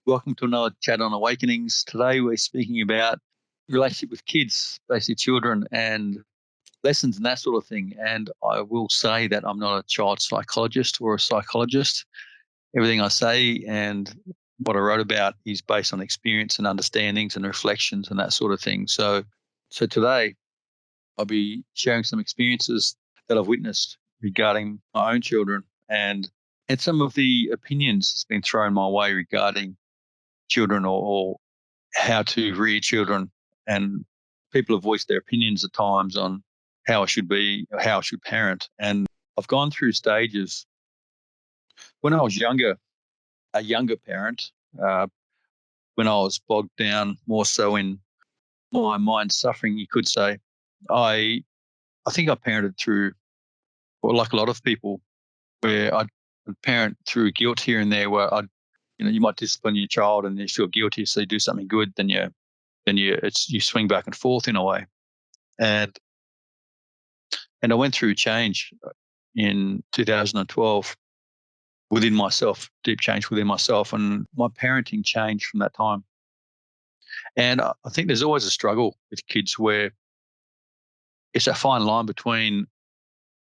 Welcome to another chat on awakenings. Today we're speaking about relationship with kids, basically children, and lessons and that sort of thing. And I will say that I'm not a child psychologist or a psychologist. Everything I say and what I wrote about is based on experience and understandings and reflections and that sort of thing. So today I'll be sharing some experiences that I've witnessed regarding my own children and some of the opinions that's been thrown my way regarding children or how to rear children. And people have voiced their opinions at times on how I should be, or how I should parent. And I've gone through stages when I was younger, a younger parent, uh, when I was bogged down more so in my mind suffering, you could say. I I think I parented through, well, like a lot of people, where I'd parent through guilt here and there, where you might discipline your child and you feel guilty, so you do something good, then you swing back and forth in a way. And and I went through change in 2012 within myself, deep change within myself, and my parenting changed from that time. And I think there's always a struggle with kids where it's a fine line between,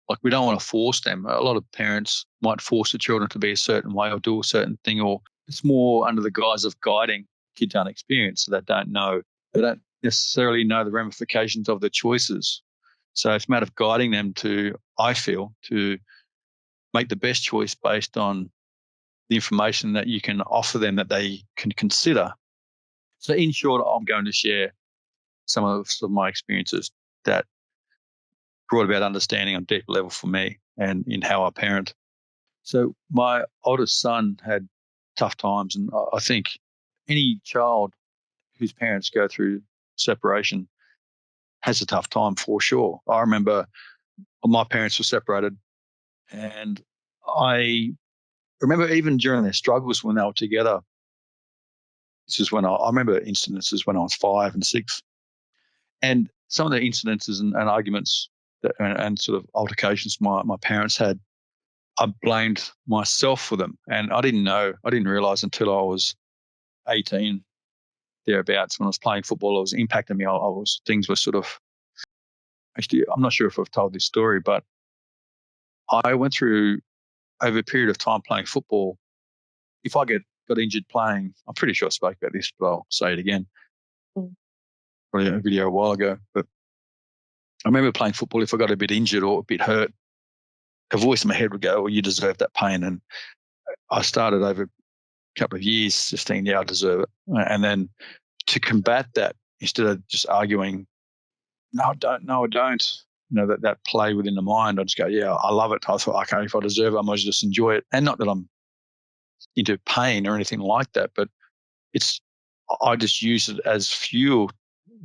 like, we don't want to force them. A lot of parents might force the children to be a certain way or do a certain thing, or it's more under the guise of guiding. Kids aren't experienced, so they don't know. They don't necessarily know the ramifications of their choices. So it's a matter of guiding them to, I feel, to make the best choice based on the information that you can offer them that they can consider. So in short, I'm going to share some of my experiences that brought about understanding on a deep level for me and in how I parent. So my oldest son had tough times, and I think any child whose parents go through separation has a tough time for sure. I remember my parents were separated, and I remember even during their struggles when they were together. This is when I remember incidences when I was 5 and 6, and some of the incidences and arguments and sort of altercations my parents had, I blamed myself for them, and I didn't realize until I was 18 thereabouts, when I was playing football, it was impacting me. Things were sort of, actually, I'm not sure if I've told this story, but I went through, over a period of time playing football, if I got injured playing, I'm pretty sure I spoke about this, but I'll say it again. Probably a video a while ago, but I remember playing football. If I got a bit injured or a bit hurt, a voice in my head would go, "Well, you deserve that pain." And I started over a couple of years just thinking, "Yeah, I deserve it." And then to combat that, instead of just arguing, "No, I don't. No, I don't." That play within the mind, I just go, "Yeah, I love it." I thought, okay, if I deserve it, I might just enjoy it. And not that I'm into pain or anything like that, but it's I just use it as fuel,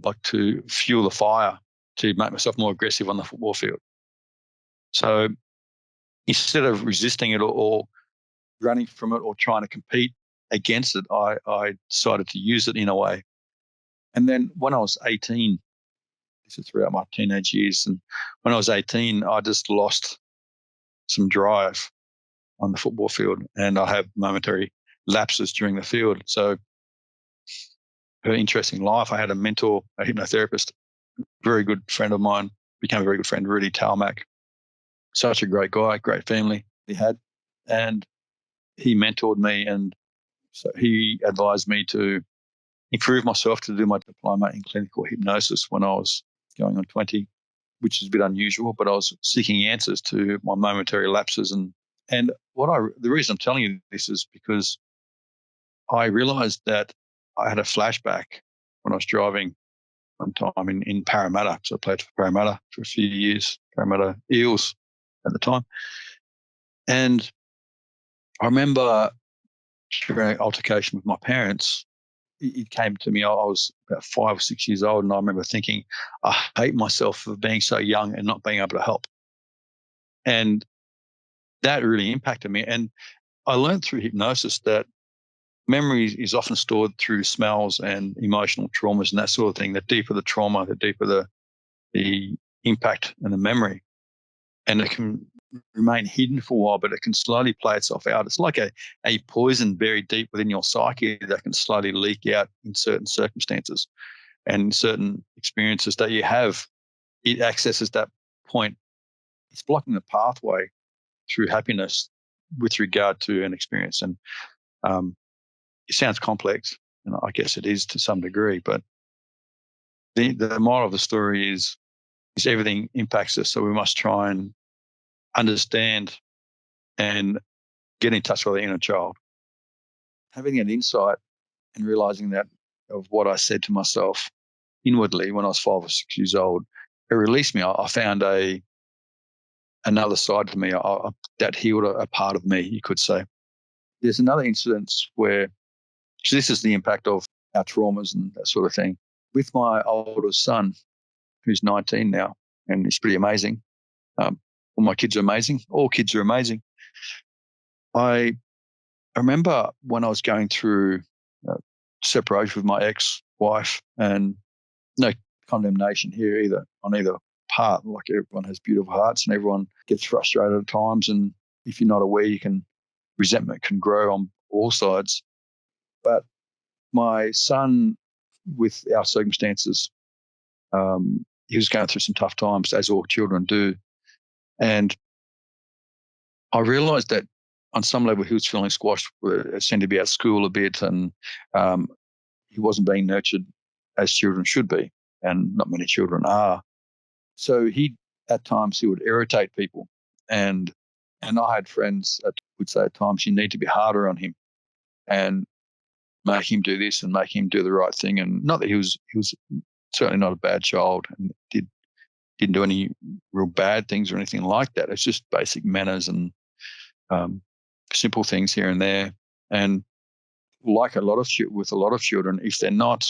like to fuel the fire, to make myself more aggressive on the football field. So instead of resisting it or running from it or trying to compete against it, I decided to use it in a way. And then when I was 18, this is throughout my teenage years, and when I was 18, I just lost some drive on the football field, and I have momentary lapses during the field. So, an interesting life. I had a mentor, a hypnotherapist, very good friend of mine, became a very good friend, Rudy Talmack. Such a great guy, great family he had. And he mentored me, and so he advised me to improve myself to do my diploma in clinical hypnosis when I was going on 20, which is a bit unusual, but I was seeking answers to my momentary lapses. And the reason I'm telling you this is because I realized that I had a flashback when I was driving one time in Parramatta. So I played for Parramatta for a few years, Parramatta Eels at the time. And I remember during an altercation with my parents, it came to me. I was about 5 or 6 years old, and I remember thinking, I hate myself for being so young and not being able to help. And that really impacted me. And I learned through hypnosis that memory is often stored through smells and emotional traumas and that sort of thing. The deeper the trauma, the deeper the impact and the memory. And it can remain hidden for a while, but it can slowly play itself out. It's like a poison buried deep within your psyche that can slowly leak out in certain circumstances and certain experiences that you have. It accesses that point. It's blocking the pathway through happiness with regard to an experience. And um, it sounds complex, and I guess it is to some degree, but the moral of the story is everything impacts us. So we must try and understand and get in touch with the inner child. Having an insight and realizing that of what I said to myself inwardly when I was 5 or 6 years old, it released me. I found another side to me that healed a part of me, you could say. There's another incident where, so this is the impact of our traumas and that sort of thing. With my oldest son, who's 19 now, and he's pretty amazing. All my kids are amazing. All kids are amazing. I remember when I was going through uh, separation with my ex-wife, and no condemnation here either on either part. Like, everyone has beautiful hearts, and everyone gets frustrated at times. And if you're not aware, resentment can grow on all sides. But my son, with our circumstances, he was going through some tough times, as all children do. And I realized that on some level he was feeling squashed, seemed to be at school a bit, and um, he wasn't being nurtured as children should be, and not many children are. So at times he would irritate people, and I had friends that would say at times you need to be harder on him and make him do this and make him do the right thing. And not that he was certainly not a bad child and didn't do any real bad things or anything like that. It's just basic manners and um, simple things here and there. And like with a lot of children, if they're not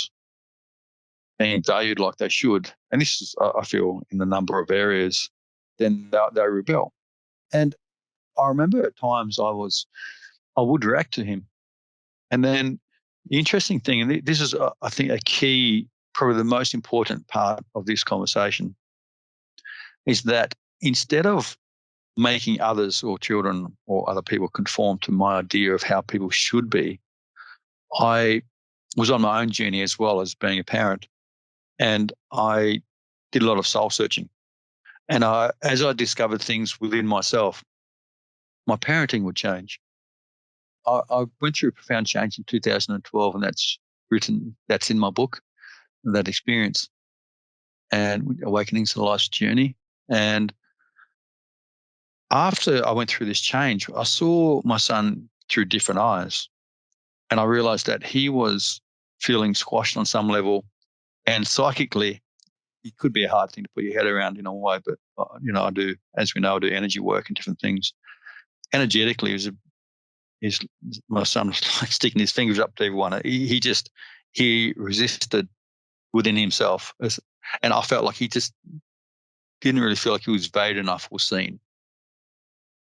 being valued like they should, and this is, I feel, in a number of areas, then they rebel. And I remember at times I would react to him. And then the interesting thing, and this is, I think, a key, probably the most important part of this conversation, is that instead of making others or children or other people conform to my idea of how people should be, I was on my own journey as well as being a parent. And I did a lot of soul searching. And as I discovered things within myself, my parenting would change. I went through a profound change in 2012, and that's in my book, that experience, and Awakenings to Life's Journey. And after I went through this change, I saw my son through different eyes, and I realized that he was feeling squashed on some level, and psychically, it could be a hard thing to put your head around in a way, but I do, as we know, I do energy work and different things. Energetically, is my son was like sticking his fingers up to everyone. He resisted within himself, and I felt like he just didn't really feel like he was valued enough or seen.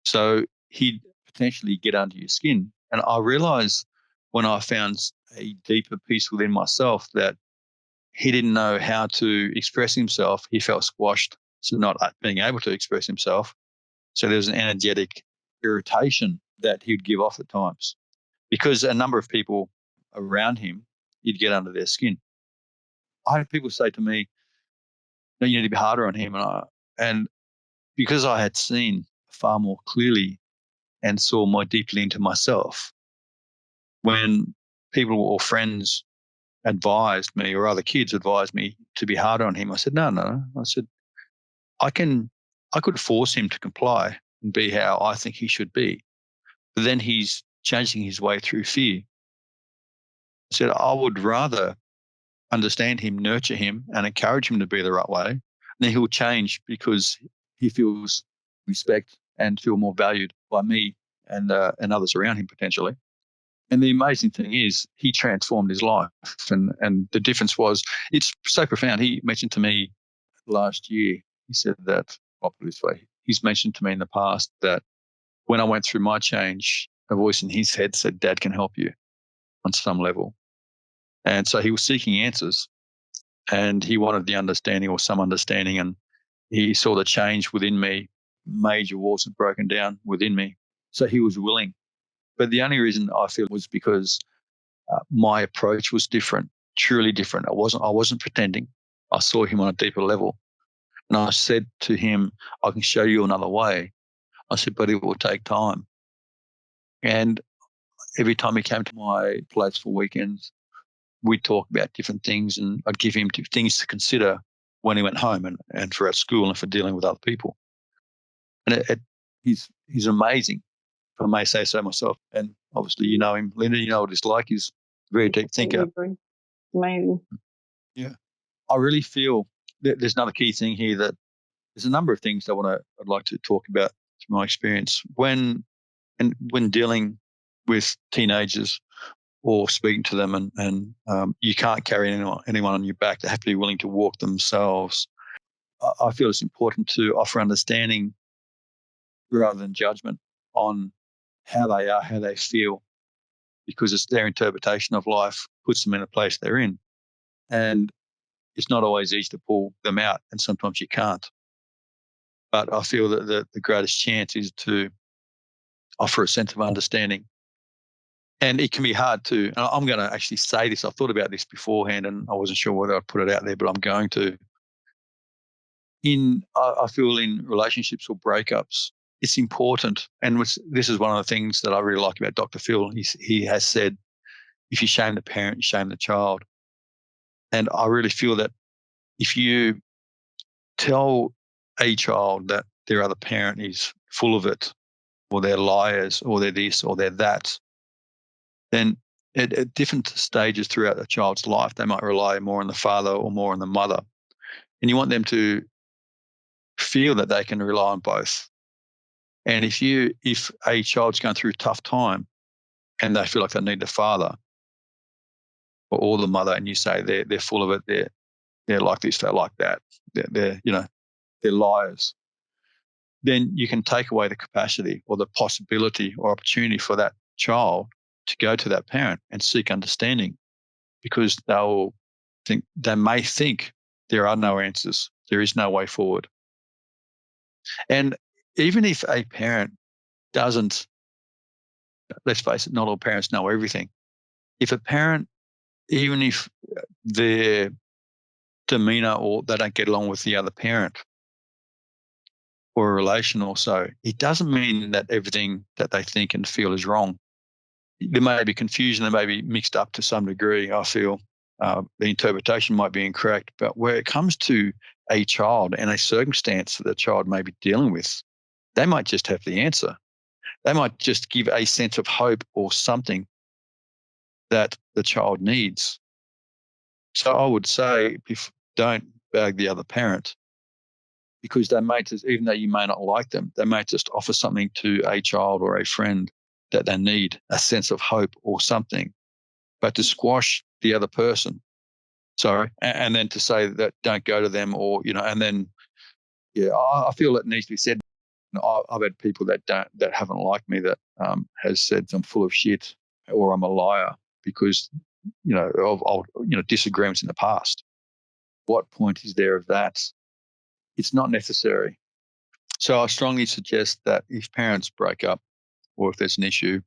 So he'd potentially get under your skin, and I realized when I found a deeper peace within myself that he didn't know how to express himself. He felt squashed, so not being able to express himself. So there was an energetic irritation that he'd give off at times, because a number of people around him, he'd get under their skin. I had people say to me, "No, you need to be harder on him," and because I had seen far more clearly and saw more deeply into myself, when people or friends advised me, or other kids advised me to be harder on him, I said, no, no. I said, I can, I could force him to comply and be how I think he should be. But then he's changing his way through fear. I said, I would rather understand him, nurture him, and encourage him to be the right way. And then he'll change because he feels respect and feel more valued by me and others around him potentially. And the amazing thing is, he transformed his life, and the difference was, it's so profound. He mentioned to me last year, he said that, I'll put it this way, he's mentioned to me in the past that when I went through my change, a voice in his head said, Dad can help you on some level. And so he was seeking answers, and he wanted the understanding or some understanding, and he saw the change within me major walls had broken down within me. So he was willing. But the only reason I feel was because my approach was different, truly different. I wasn't pretending. I saw him on a deeper level. And I said to him, I can show you another way. I said, but it will take time. And every time he came to my place for weekends, we'd talk about different things, and I'd give him things to consider when he went home and for our school and for dealing with other people. And he's amazing, if I may say so myself. And obviously, you know him, Linda, you know what he's like. He's a very deep thinker. Amazing. Yeah. I really feel that there's another key thing here, that there's a number of things I'd like to talk about from my experience when dealing with teenagers or speaking to them, and you can't carry anyone on your back. They have to be willing to walk themselves. I feel it's important to offer understanding rather than judgment on how they are, how they feel, because it's their interpretation of life puts them in a place they're in. And it's not always easy to pull them out, and sometimes you can't. But I feel that the greatest chance is to offer a sense of understanding. And it can be hard to, and I'm going to actually say this, I thought about this beforehand and I wasn't sure whether I'd put it out there, but I'm going to. I feel in relationships or breakups, it's important. And this is one of the things that I really like about Dr. Phil. He has said, if you shame the parent, you shame the child. And I really feel that if you tell a child that their other parent is full of it, or they're liars, or they're this, or they're that, then at different stages throughout a child's life, they might rely more on the father or more on the mother. And you want them to feel that they can rely on both. And if a child's going through a tough time and they feel like they need the father or the mother, and you say they're full of it, they're like this, they're like that, they're liars, then you can take away the capacity or the possibility or opportunity for that child to go to that parent and seek understanding, because they may think there are no answers, there is no way forward. And even if a parent doesn't, let's face it, not all parents know everything. If a parent, even if their demeanor or they don't get along with the other parent or a relation or so, it doesn't mean that everything that they think and feel is wrong. There may be confusion, there may be mixed up to some degree. I feel the interpretation might be incorrect, but where it comes to a child and a circumstance that the child may be dealing with, they might just have the answer. They might just give a sense of hope or something that the child needs. So I would say, don't bag the other parent, because they may just, even though you may not like them, they may just offer something to a child or a friend that they need, a sense of hope or something. But to squash the other person, and then to say that don't go to them, or and then I feel it needs to be said. I've had people that haven't liked me that has said I'm full of shit or I'm a liar because of disagreements in the past. What point is there of that? It's not necessary. So I strongly suggest that if parents break up or if there's an issue,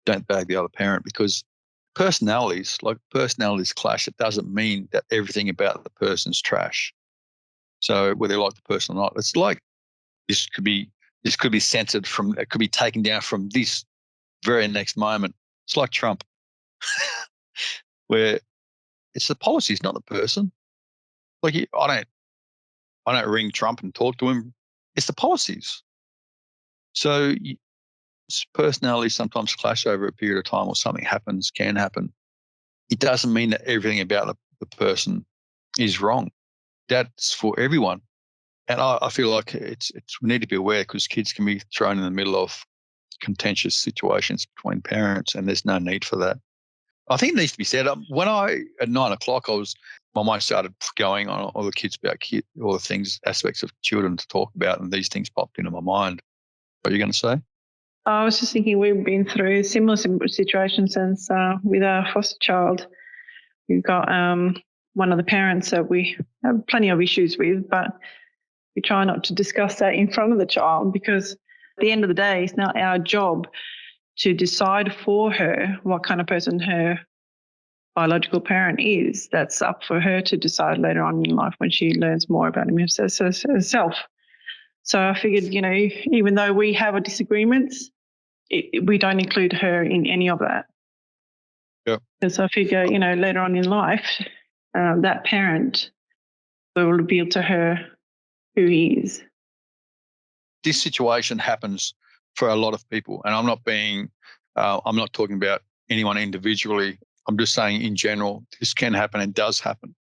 don't bag the other parent, because personalities clash. It doesn't mean that everything about the person's trash. So whether you like the person or not, it's like this could be censored from, it could be taken down from this very next moment. It's like Trump, where it's the policies, not the person. Like I don't ring Trump and talk to him. It's the policies. So personalities sometimes clash over a period of time, or something can happen. It doesn't mean that everything about the person is wrong. That's for everyone. And I feel like we need to be aware, because kids can be thrown in the middle of contentious situations between parents, and there's no need for that. I think it needs to be said. When at 9:00, my mind started going on all the kids about all the things, aspects of children to talk about, and these things popped into my mind. What are you going to say? I was just thinking, we've been through similar situations since with our foster child. We've got one of the parents that we have plenty of issues with, but we try not to discuss that in front of the child, because at the end of the day, it's not our job to decide for her what kind of person her biological parent is. That's up for her to decide later on in life when she learns more about herself. So I figured, even though we have our disagreements, we don't include her in any of that. Yeah. Because I figure, later on in life, that parent will reveal to her who he is. This situation happens for a lot of people, and I'm not talking about anyone individually. I'm just saying in general, this can happen and does happen.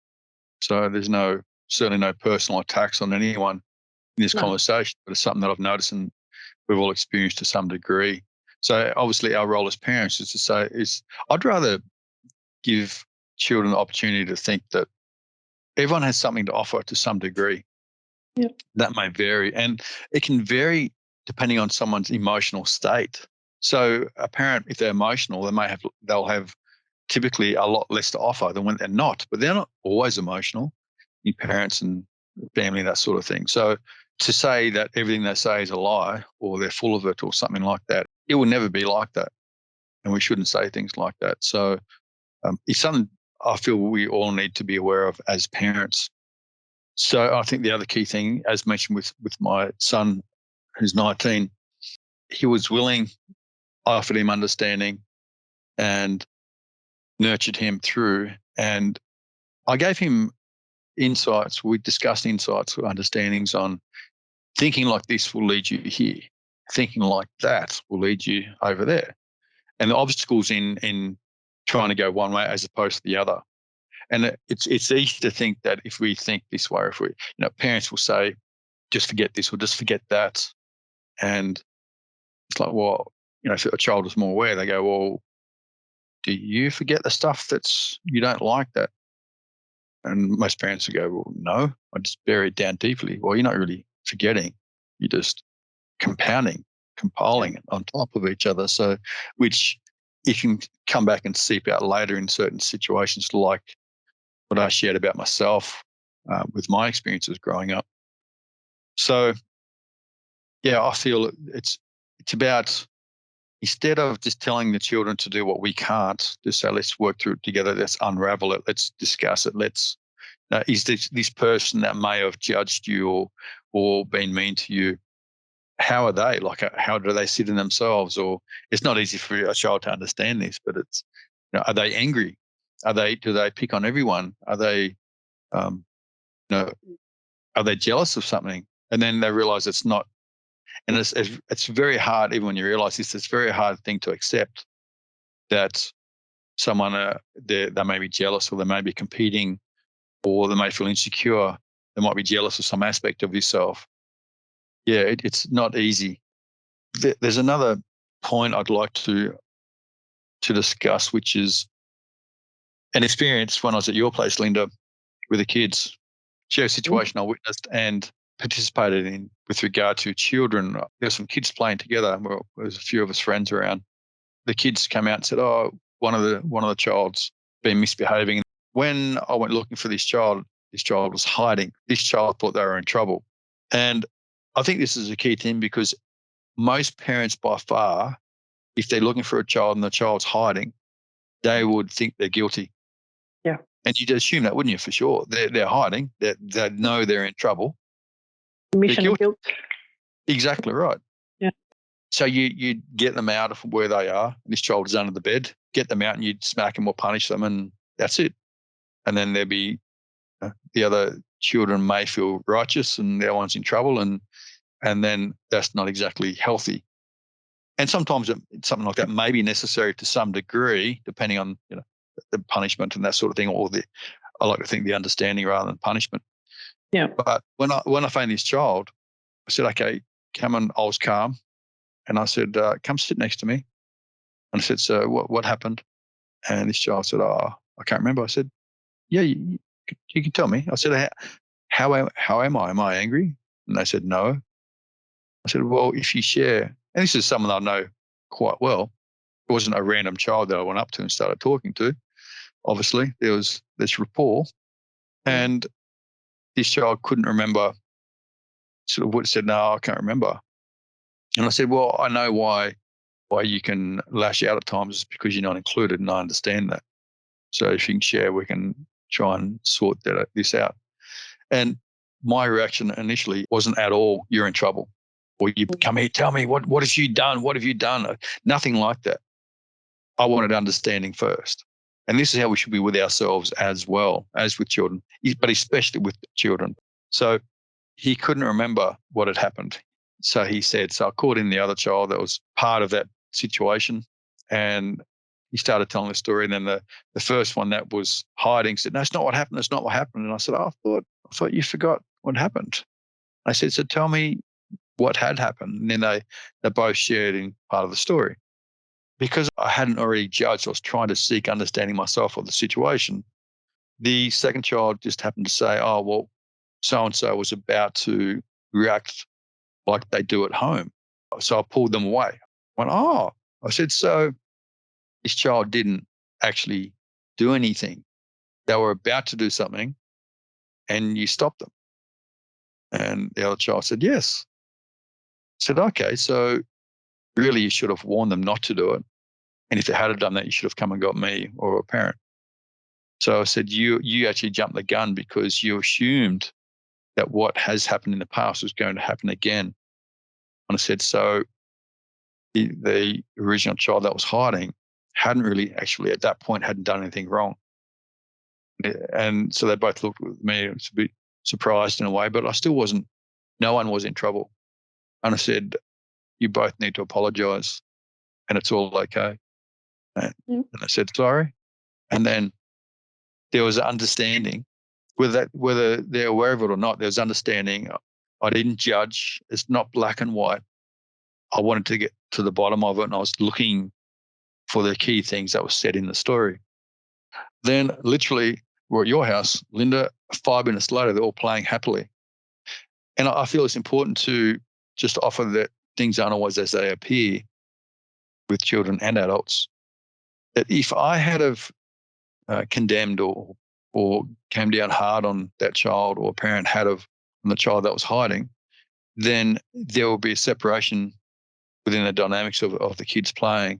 So there's certainly no personal attacks on anyone in this conversation, but it's something that I've noticed and we've all experienced to some degree. So obviously our role as parents is to say, I'd rather give children the opportunity to think that everyone has something to offer to some degree. Yep. That may vary, and it can vary depending on someone's emotional state. So a parent, if they're emotional, they'll have typically a lot less to offer than when they're not, but they're not always emotional in parents and family, that sort of thing. So to say that everything they say is a lie or they're full of it or something like that, it will never be like that. And we shouldn't say things like that. So it's something I feel we all need to be aware of as parents. So I think the other key thing, as mentioned with my son, who's 19, he was willing, I offered him understanding and nurtured him through. And I gave him insights. We discussed insights or understandings on thinking like this will lead you here. Thinking like that will lead you over there. And the obstacles in trying to go one way as opposed to the other. And it's easy to think that if we think this way, if we, parents will say, just forget this or just forget that. And it's like, well, if a child is more aware, they go, well, do you forget the stuff you don't like that? And most parents would go, well, no, I just bury it down deeply. Well, you're not really forgetting. You're just compiling it on top of each other. So, which it can come back and seep out later in certain situations, like what I shared about myself with my experiences growing up. So, yeah, I feel it's about, instead of just telling the children to do what we can't, just say, let's work through it together. Let's unravel it. Let's discuss it. Is this person that may have judged you or been mean to you, how are they? Like, how do they sit in themselves? Or it's not easy for a child to understand this, but it's, are they angry? Do they pick on everyone? Are they, are they jealous of something? And then they realize it's not. And it's very hard, even when you realize this, it's a very hard thing to accept that someone, they may be jealous or they may be competing or they may feel insecure. They might be jealous of some aspect of yourself. Yeah, it's not easy. There's another point I'd like to discuss, which is an experience when I was at your place, Linda, with the kids. Share a situation I witnessed and participated in with regard to children. There were some kids playing together. Well, there was a few of us friends around. The kids came out and said, "Oh, one of the child's been misbehaving." When I went looking for this child was hiding. This child thought they were in trouble. And I think this is a key thing, because most parents by far, if they're looking for a child and the child's hiding, they would think they're guilty. Yeah. And you'd assume that, wouldn't you, for sure? They're hiding. They know they're in trouble. Mission of guilt. Exactly right. Yeah. So you get them out of where they are. This child is under the bed. Get them out and you'd smack them or punish them, and that's it. And then there'd be the other children may feel righteous and the other one's in trouble, and then that's not exactly healthy. And sometimes something like that may be necessary to some degree, depending on the punishment and that sort of thing, or I like to think the understanding rather than punishment. Yeah. But when I found this child, I said, "Okay, come on." I was calm, and I said, "Come sit next to me." And I said, "So what happened?" And this child said, "Oh, I can't remember." I said, "Yeah, you can tell me." I said, how am I? Am I angry?" And they said, "No." I said, "Well, if you share," and this is someone I know quite well. It wasn't a random child that I went up to and started talking to. Obviously, there was this rapport, and this child couldn't remember sort of would have said, no, I can't remember. And I said, well, I know why you can lash out at times is because you're not included, and I understand that. So if you can share, we can try and sort this out. And my reaction initially wasn't at all, you're in trouble. Or you come here, tell me, what have you done? What have you done? Nothing like that. I wanted understanding first. And this is how we should be with ourselves as well as with children, but especially with children. So he couldn't remember what had happened. So he said, so I called in the other child that was part of that situation, and he started telling the story. And then the first one that was hiding said, no, it's not what happened. It's not what happened. And I said, oh, I thought you forgot what happened. I said, so tell me what had happened. And then they both shared in part of the story. Because I hadn't already judged, I was trying to seek understanding myself or the situation. The second child just happened to say, oh, well, so-and-so was about to react like they do at home. So I pulled them away. I went, oh, I said, so this child didn't actually do anything. They were about to do something and you stopped them. And the other child said, yes. I said, okay, so really you should have warned them not to do it. And if they had done that, you should have come and got me or a parent. So I said, you actually jumped the gun because you assumed that what has happened in the past was going to happen again. And I said, so the original child that was hiding hadn't really actually at that point hadn't done anything wrong. And so they both looked at me and was a bit surprised in a way, but I still wasn't, no one was in trouble. And I said, you both need to apologize and it's all okay. And I said, sorry. And then there was understanding, whether they're aware of it or not, there's understanding. I didn't judge. It's not black and white. I wanted to get to the bottom of it, and I was looking for the key things that were said in the story. Then literally we're at your house, Linda, 5 minutes later, they're all playing happily. And I feel it's important to just offer that things aren't always as they appear with children and adults. That if I had have condemned or came down hard on that child, or a parent had of on the child that was hiding, then there will be a separation within the dynamics of the kids playing,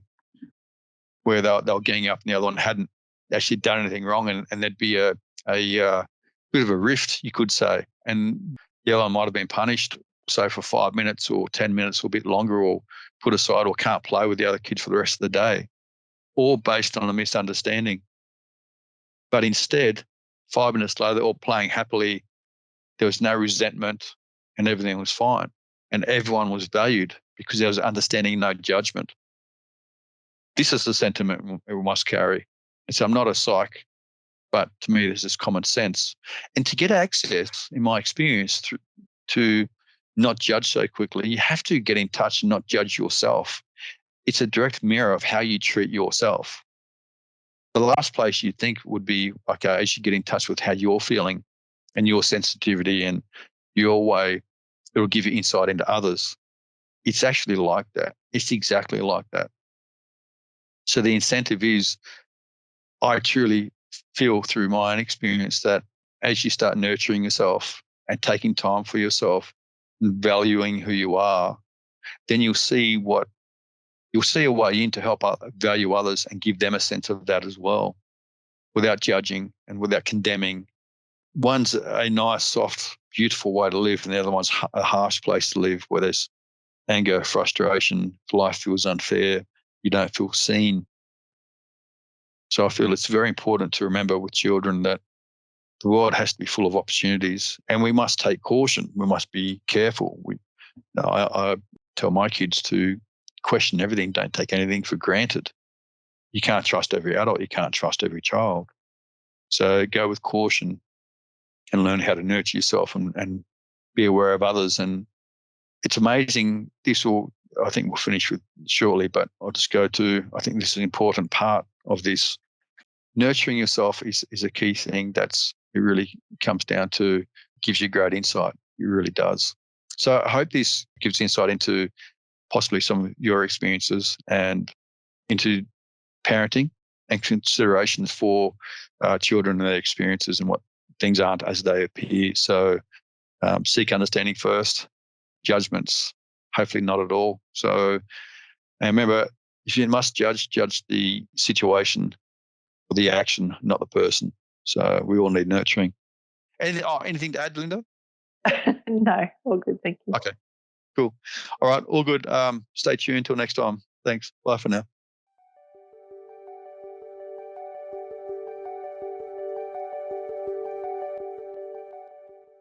where they'll gang up and the other one hadn't actually done anything wrong, and there'd be a bit of a rift, you could say, and the other one might have been punished, say for 5 minutes or 10 minutes or a bit longer, or put aside, or can't play with the other kid for the rest of the day, all based on a misunderstanding. But instead, 5 minutes later, they're all playing happily. There was no resentment and everything was fine. And everyone was valued because there was understanding, no judgment. This is the sentiment we must carry. And so I'm not a psych, but to me, this is common sense. And to get access, in my experience, to not judge so quickly, you have to get in touch and not judge yourself. It's a direct mirror of how you treat yourself. The last place you'd think would be, okay, as you get in touch with how you're feeling and your sensitivity and your way, it'll give you insight into others. It's actually like that. It's exactly like that. So the incentive is, I truly feel through my own experience that as you start nurturing yourself and taking time for yourself and valuing who you are, then you'll see a way in to help value others and give them a sense of that as well, without judging and without condemning. One's a nice, soft, beautiful way to live, and the other one's a harsh place to live, where there's anger, frustration, life feels unfair, you don't feel seen. So I feel it's very important to remember with children that the world has to be full of opportunities, and we must take caution. We must be careful. I tell my kids to question everything. Don't take anything for granted. You can't trust every adult. You can't trust every child. So go with caution and learn how to nurture yourself and be aware of others. And it's amazing. I think we'll finish with shortly, but I'll just go to, I think this is an important part of this. Nurturing yourself is a key thing. It really comes down to, gives you great insight. It really does. So I hope this gives insight into possibly some of your experiences and into parenting and considerations for children and their experiences and what things aren't as they appear. So seek understanding first, judgments, hopefully not at all. So, and remember, if you must judge the situation or the action, not the person. So we all need nurturing. Anything to add, Linda? No, all good. Thank you. Okay, cool. All right, all good. Stay tuned till next time. Thanks. Bye for now.